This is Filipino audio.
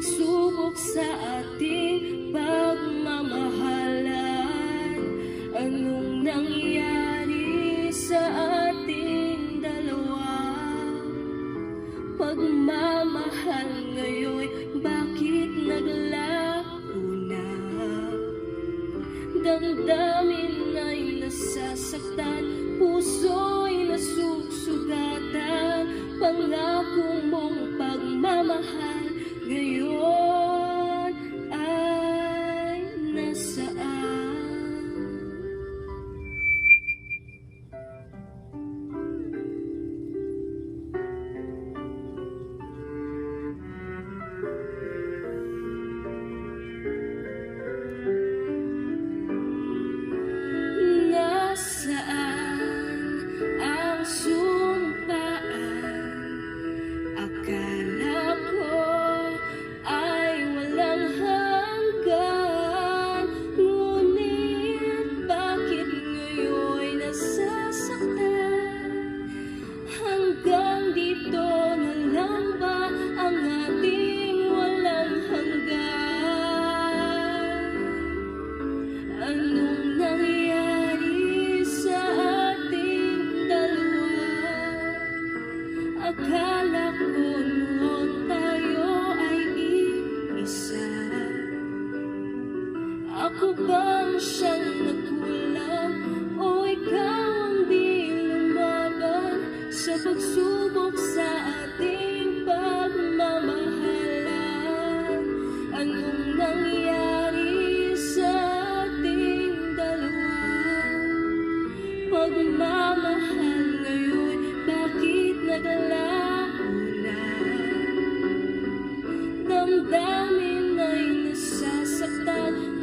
pagsubok sa ating pagmamahalan. Anong nangyari sa ating dalawa? Pagmamahal ngayon, bakit naglaho na? Damdamin ay nasasaktan, puso'y nasusugatan. Pangako mong pagmamahal ngayon ay nasaan? Akala ko noon tayo ay iisa. Ako bang siyang nagkulang o ikaw ang di lumaban sa pagsubok sa ating pagmamahalan? Anong nangyari sa ating dalawa? Pagmamahal ngayon, bakit naglaho na? Damdamin ay nasasaktan,